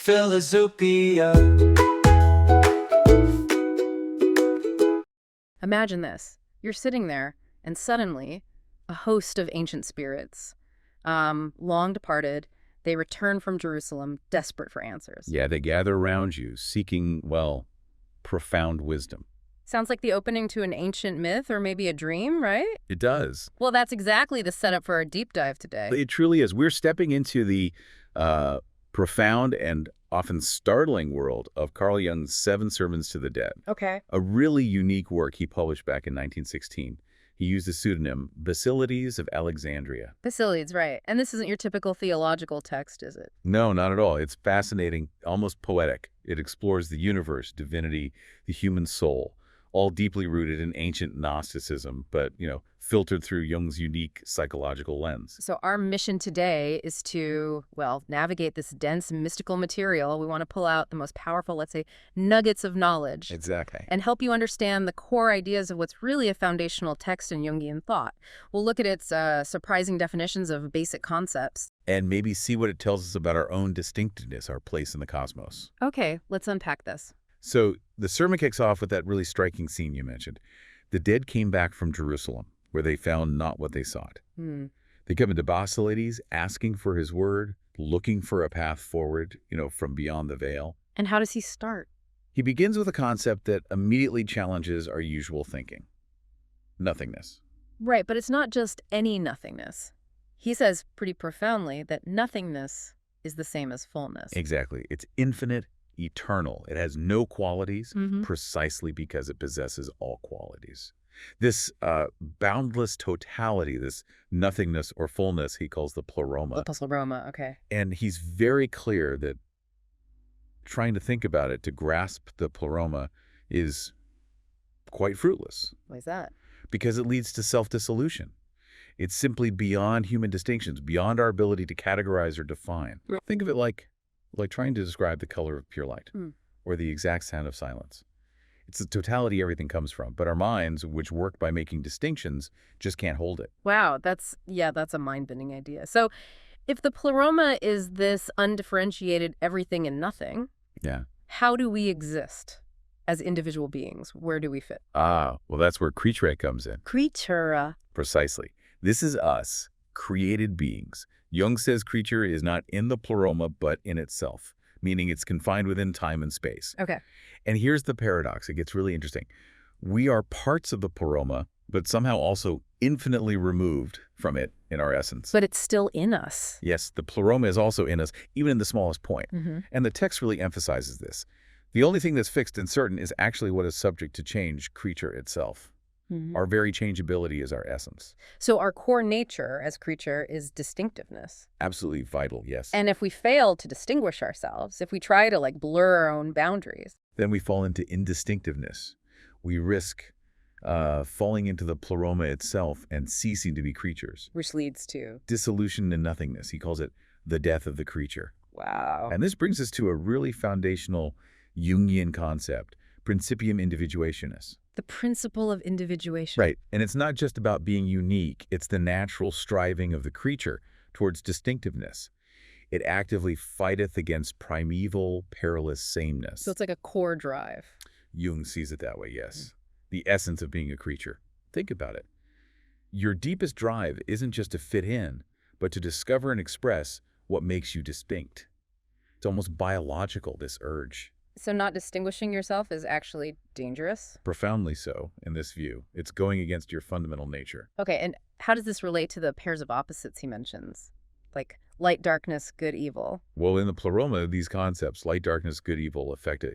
PHILOZOOPIA. Imagine this. You're sitting there, and suddenly, a host of ancient spirits, long departed, they return from Jerusalem, desperate for answers. Yeah, they gather around you, seeking, well, profound wisdom. Sounds like the opening to an ancient myth or maybe a dream, right? It does. Well, that's exactly the setup for our deep dive today. It truly is. We're stepping into the profound and often startling world of Carl Jung's 7 Sermons to the Dead. Okay. A really unique work he published back in 1916. He used the pseudonym Basilides of Alexandria. Basilides, right. And this isn't your typical theological text, is it? No, not at all. It's fascinating, almost poetic. It explores the universe, divinity, the human soul, all deeply rooted in ancient Gnosticism, but, filtered through Jung's unique psychological lens. So our mission today is to, well, navigate this dense mystical material. We want to pull out the most powerful, let's say, nuggets of knowledge. Exactly. And help you understand the core ideas of what's really a foundational text in Jungian thought. We'll look at its surprising definitions of basic concepts. And maybe see what it tells us about our own distinctiveness, our place in the cosmos. Okay, let's unpack this. So the sermon kicks off with that really striking scene you mentioned. The dead came back from Jerusalem, where they found not what they sought. They come into Basilides, asking for his word, looking for a path forward, from beyond the veil. And how does he start? He begins with a concept that immediately challenges our usual thinking. Nothingness. Right, but it's not just any nothingness. He says pretty profoundly that nothingness is the same as fullness. Exactly. It's infinite, eternal. It has no qualities precisely because it possesses all qualities. This boundless totality, this nothingness or fullness, he calls the Pleroma. The Pleroma, okay. And he's very clear that trying to think about it, to grasp the Pleroma, is quite fruitless. Why is that? Because it leads to self-dissolution. It's simply beyond human distinctions, beyond our ability to categorize or define. Think of it like trying to describe the color of pure light or the exact sound of silence. It's the totality everything comes from, but our minds, which work by making distinctions, just can't hold it. Wow, that's a mind-bending idea. So if the Pleroma is this undifferentiated everything and nothing, how do we exist as individual beings? Where do we fit? Well, that's where Creatura comes in. Creatura. Precisely. This is us, created beings. Jung says Creatura is not in the Pleroma, but in itself, meaning it's confined within time and space. Okay. And here's the paradox. It gets really interesting. We are parts of the Pleroma, but somehow also infinitely removed from it in our essence. But it's still in us. Yes, the Pleroma is also in us, even in the smallest point. And the text really emphasizes this. The only thing that's fixed and certain is actually what is subject to change, creature itself. Our very changeability is our essence. So our core nature as creature is distinctiveness. Absolutely vital, yes. And if we fail to distinguish ourselves, if we try to blur our own boundaries, then we fall into indistinctiveness. We risk falling into the Pleroma itself and ceasing to be creatures. which leads to Dissolution and nothingness. He calls it the death of the creature. wow. And this brings us to a really foundational Jungian concept, principium individuationis. The principle of individuation. Right. And it's not just about being unique. It's the natural striving of the creature towards distinctiveness. It actively fighteth against primeval, perilous sameness. So it's like a core drive. Jung sees it that way, yes. The essence of being a creature. Think about it. Your deepest drive isn't just to fit in, but to discover and express what makes you distinct. It's almost biological, this urge. So not distinguishing yourself is actually dangerous? Profoundly so, in this view. It's going against your fundamental nature. Okay, and how does this relate to the pairs of opposites he mentions? Like light, darkness, good, evil. Well, in the Pleroma, these concepts, light, darkness, good, evil, effective,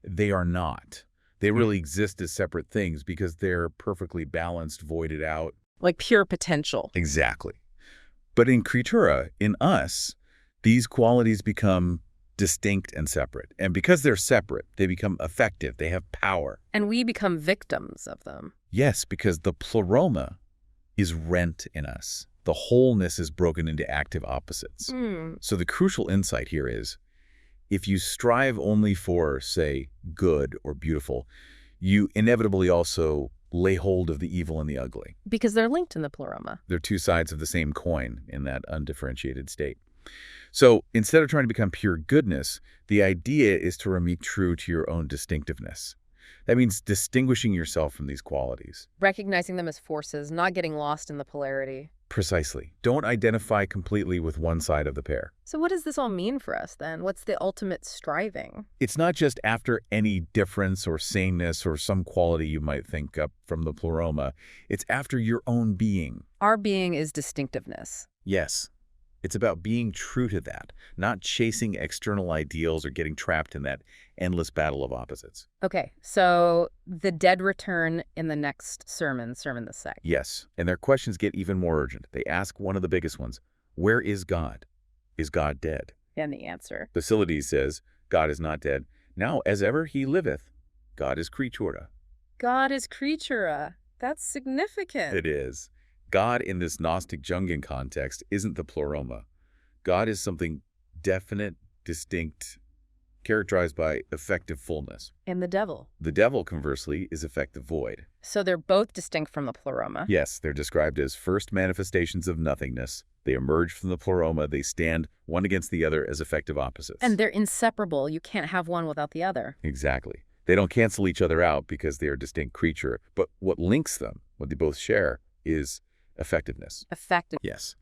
they are not. They really exist as separate things because they're perfectly balanced, voided out. Like pure potential. Exactly. But in Creatura, in us, these qualities become distinct and separate. And because they're separate, they become effective. They have power. And we become victims of them. Yes, because the Pleroma is rent in us. The wholeness is broken into active opposites. So the crucial insight here is, if you strive only for, say, good or beautiful, you inevitably also lay hold of the evil and the ugly. Because they're linked in the Pleroma. They're two sides of the same coin in that undifferentiated state. So instead of trying to become pure goodness, the idea is to remain true to your own distinctiveness. That means distinguishing yourself from these qualities. Recognizing them as forces, not getting lost in the polarity. Precisely. Don't identify completely with one side of the pair. So what does this all mean for us, then? What's the ultimate striving? It's not just after any difference or sameness or some quality you might think up from the Pleroma. It's after your own being. Our being is distinctiveness. Yes. It's about being true to that, not chasing external ideals or getting trapped in that endless battle of opposites. Okay, so the dead return in the next sermon the second. Yes, and their questions get even more urgent. They ask one of the biggest ones, where is God? Is God dead? And the answer. Basilides says, God is not dead. Now, as ever he liveth, God is Creatura. God is Creatura. That's significant. It is. God in this Gnostic Jungian context isn't the Pleroma. God is something definite, distinct, characterized by effective fullness. And the devil. The devil, conversely, is effective void. So they're both distinct from the Pleroma. Yes, they're described as first manifestations of nothingness. They emerge from the Pleroma. They stand one against the other as effective opposites. And they're inseparable. You can't have one without the other. Exactly. They don't cancel each other out because they are a distinct creature. But what links them, what they both share, is effectiveness. Effective. Yes.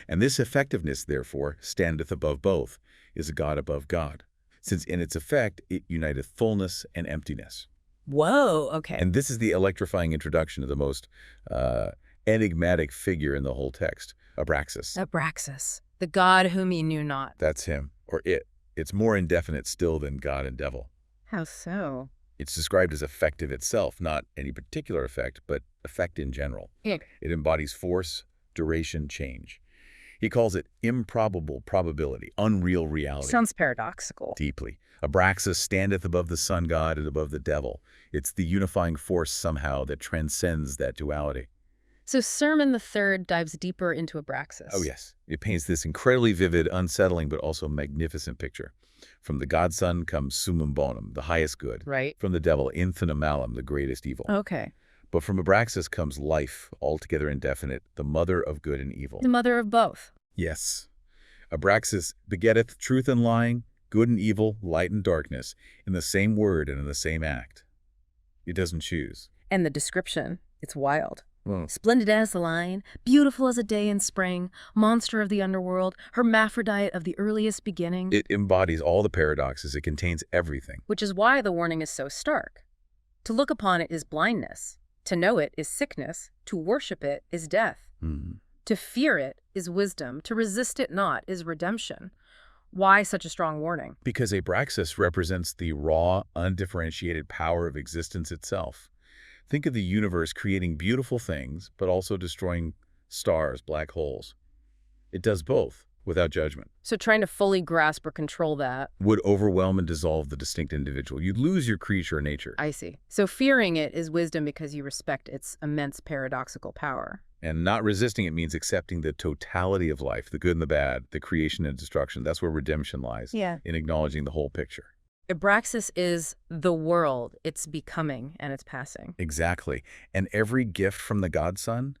And this effectiveness, therefore, standeth above both, is a God above God, since in its effect it uniteth fullness and emptiness. Whoa, okay. And this is the electrifying introduction of the most enigmatic figure in the whole text, Abraxas. Abraxas, the God whom ye knew not. That's him, or it. It's more indefinite still than God and devil. How so? It's described as effective itself, not any particular effect, but effect in general. Yeah. It embodies force, duration, change. He calls it improbable probability, unreal reality. Sounds paradoxical. Deeply. Abraxas standeth above the sun god and above the devil. It's the unifying force somehow that transcends that duality. So Sermon the Third dives deeper into Abraxas. Oh, yes. It paints this incredibly vivid, unsettling, but also magnificent picture. From the godson comes summum bonum, the highest good. Right. From the devil, infinitum malum, the greatest evil. Okay. But from Abraxas comes life, altogether indefinite, the mother of good and evil. The mother of both. Yes. Abraxas begetteth truth and lying, good and evil, light and darkness, in the same word and in the same act. It doesn't choose. And the description, it's wild. Splendid as the lion, beautiful as a day in spring, monster of the underworld, hermaphrodite of the earliest beginning. It embodies all the paradoxes. It contains everything. Which is why the warning is so stark. To look upon it is blindness. To know it is sickness. To worship it is death. To fear it is wisdom. To resist it not is redemption. Why such a strong warning? Because Abraxas represents the raw, undifferentiated power of existence itself. Think of the universe creating beautiful things, but also destroying stars, black holes. It does both, without judgment. So trying to fully grasp or control that would overwhelm and dissolve the distinct individual. You'd lose your creature nature. I see. So fearing it is wisdom because you respect its immense paradoxical power. And not resisting it means accepting the totality of life, the good and the bad, the creation and destruction. That's where redemption lies. Yeah. In acknowledging the whole picture. Abraxas is the world, its becoming and its passing. Exactly. And every gift from the godson,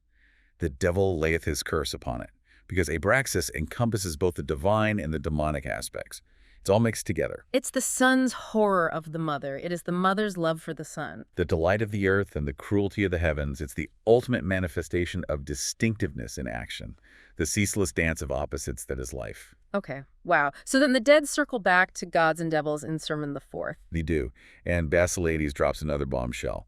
the devil layeth his curse upon it. Because Abraxas encompasses both the divine and the demonic aspects. It's all mixed together. It's the son's horror of the mother. It is the mother's love for the son. The delight of the earth and the cruelty of the heavens. It's the ultimate manifestation of distinctiveness in action. The ceaseless dance of opposites that is life. Okay, wow. So then the dead circle back to gods and devils in Sermon the Fourth. They do. And Basilides drops another bombshell.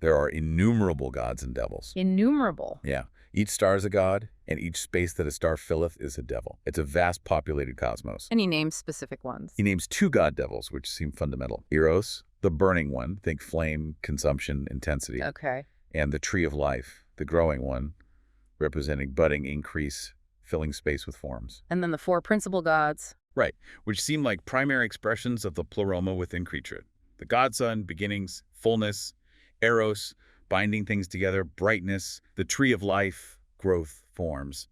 There are innumerable gods and devils. Innumerable? Yeah. Each star is a god, and each space that a star filleth is a devil. It's a vast populated cosmos. And he names specific ones. He names two god devils, which seem fundamental. Eros, the burning one, think flame, consumption, intensity. Okay. And the tree of life, the growing one, representing budding, increase, filling space with forms. And then the four principal gods. Right, which seem like primary expressions of the Pleroma within Creatura. The godson, beginnings, fullness, Eros, binding things together, brightness, the tree of life, growth, forms,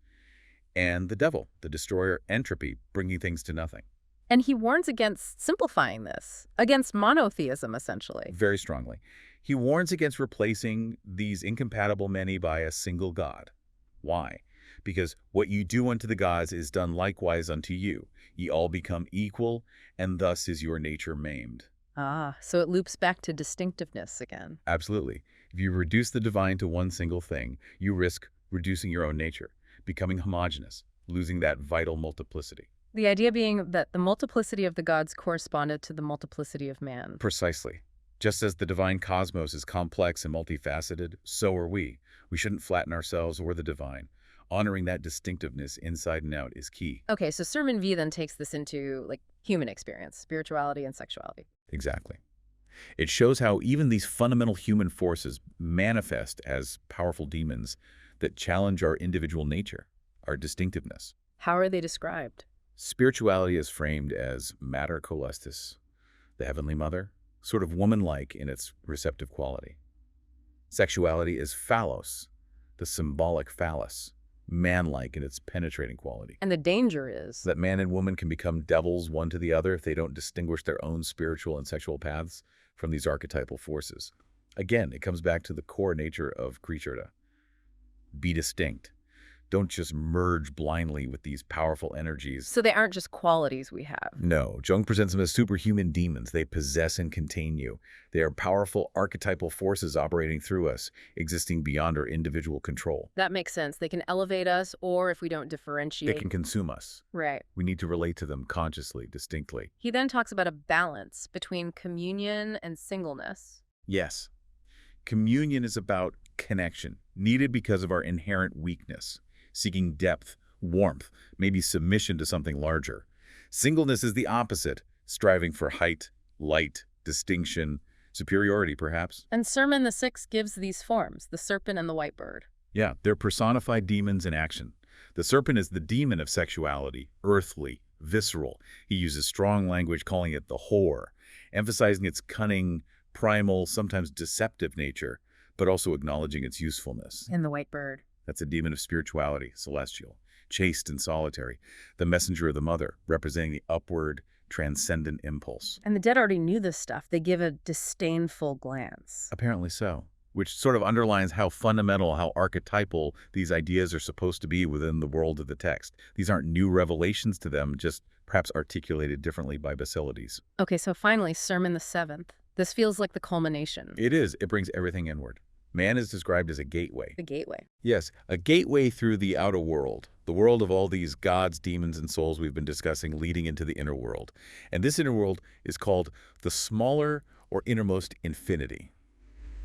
and the devil, the destroyer, entropy, bringing things to nothing. And he warns against simplifying this, against monotheism, essentially. Very strongly. He warns against replacing these incompatible many by a single God. Why? because what you do unto the gods is done likewise unto you. Ye all become equal, and thus is your nature maimed. Ah, so it loops back to distinctiveness again. Absolutely. If you reduce the divine to one single thing, you risk reducing your own nature, becoming homogeneous, losing that vital multiplicity. The idea being that the multiplicity of the gods corresponded to the multiplicity of man. Precisely. Just as the divine cosmos is complex and multifaceted, so are we. We shouldn't flatten ourselves or the divine. Honoring that distinctiveness inside and out is key. Okay, so Sermon V then takes this into, like, human experience, spirituality and sexuality. Exactly. It shows how even these fundamental human forces manifest as powerful demons that challenge our individual nature, our distinctiveness. How are they described? Spirituality is framed as mater coelestis, the heavenly mother, sort of woman-like in its receptive quality. Sexuality is phallos, the symbolic phallus, man-like in its penetrating quality. And the danger is that man and woman can become devils one to the other if they don't distinguish their own spiritual and sexual paths from these archetypal forces. Again, it comes back to the core nature of Creatura. Be distinct. Don't just merge blindly with these powerful energies. So they aren't just qualities we have. No, Jung presents them as superhuman demons. They possess and contain you. They are powerful archetypal forces operating through us, existing beyond our individual control. That makes sense. They can elevate us, or if we don't differentiate, They can consume us. Right. We need to relate to them consciously, distinctly. He then talks about a balance between communion and singleness. Yes. Communion is about connection, needed because of our inherent weakness, seeking depth, warmth, maybe submission to something larger. Singleness is the opposite, striving for height, light, distinction, superiority, perhaps. And Sermon the Sixth gives these forms, the serpent and the white bird. Yeah, they're personified demons in action. The serpent is the demon of sexuality, earthly, visceral. He uses strong language calling it the whore, emphasizing its cunning, primal, sometimes deceptive nature, but also acknowledging its usefulness. And the white bird. That's a demon of spirituality, celestial, chaste and solitary, the messenger of the mother, representing the upward, transcendent impulse. And the dead already knew this stuff. They give a disdainful glance. Apparently so, which sort of underlines how fundamental, how archetypal these ideas are supposed to be within the world of the text. These aren't new revelations to them, just perhaps articulated differently by Basilides. Okay, so finally, Sermon the Seventh. This feels like the culmination. It is. It brings everything inward. Man is described as a gateway. The gateway. Yes, a gateway through the outer world, the world of all these gods, demons, and souls we've been discussing leading into the inner world. And this inner world is called the smaller or innermost infinity.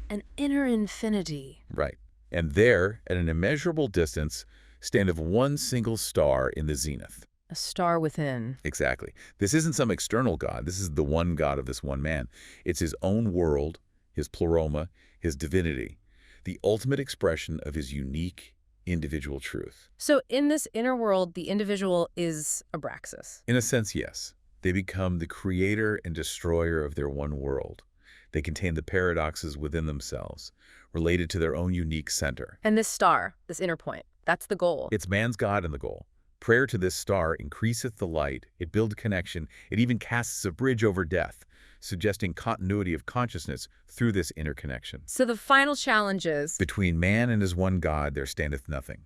An inner infinity. Right. And there, at an immeasurable distance, standeth one single star in the zenith. A star within. Exactly. This isn't some external god. This is the one God of this one man. It's his own world, his pleroma, his divinity, the ultimate expression of his unique individual truth. So in this inner world, the individual is Abraxas. In a sense, yes. They become the creator and destroyer of their one world. They contain the paradoxes within themselves, related to their own unique center. And this star, this inner point, that's the goal. It's man's God and the goal. Prayer to this star increaseth the light, it builds connection, it even casts a bridge over death, suggesting continuity of consciousness through this interconnection. So the final challenge is, between man and his one God there standeth nothing.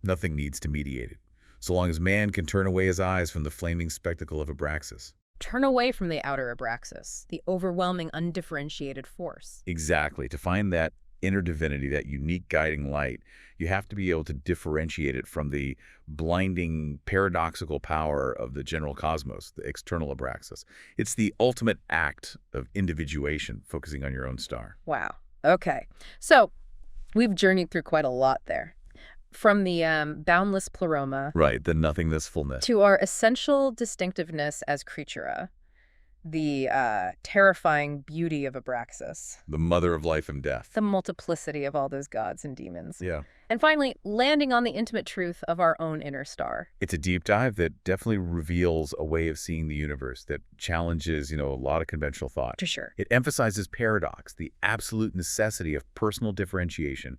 Nothing needs to mediate it, so long as man can turn away his eyes from the flaming spectacle of Abraxas. turn away from the outer Abraxas, the overwhelming, undifferentiated force. Exactly. To find that inner divinity, that unique guiding light, you have to be able to differentiate it from the blinding, paradoxical power of the general cosmos, the external Abraxas. It's the ultimate act of individuation, focusing on your own star. Wow. Okay. So we've journeyed through quite a lot there. From the boundless Pleroma, Right, the nothingness, fullness, to our essential distinctiveness as Creatura, the terrifying beauty of Abraxas, the mother of life and death. the multiplicity of all those gods and demons, Yeah. and finally, landing on the intimate truth of our own inner star. It's a deep dive that definitely reveals a way of seeing the universe that challenges, a lot of conventional thought. For sure. It emphasizes paradox, the absolute necessity of personal differentiation,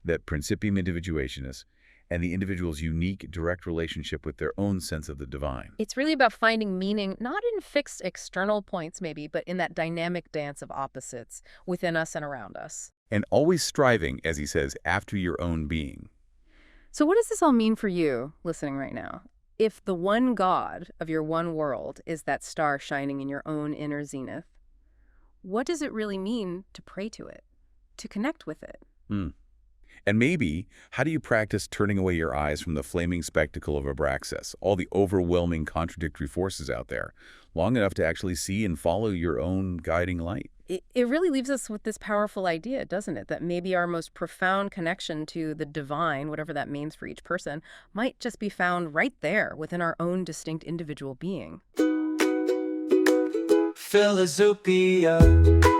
that principium individuationis, and the individual's unique, direct relationship with their own sense of the divine. It's really about finding meaning, not in fixed external points maybe, but in that dynamic dance of opposites within us and around us. And always striving, as he says, after your own being. So what does this all mean for you, listening right now? If the one God of your one world is that star shining in your own inner zenith, what does it really mean to pray to it, to connect with it? And maybe, how do you practice turning away your eyes from the flaming spectacle of Abraxas, all the overwhelming contradictory forces out there, long enough to actually see and follow your own guiding light? It really leaves us with this powerful idea, doesn't it? That maybe our most profound connection to the divine, whatever that means for each person, might just be found right there within our own distinct individual being. PHILOZOOPIA.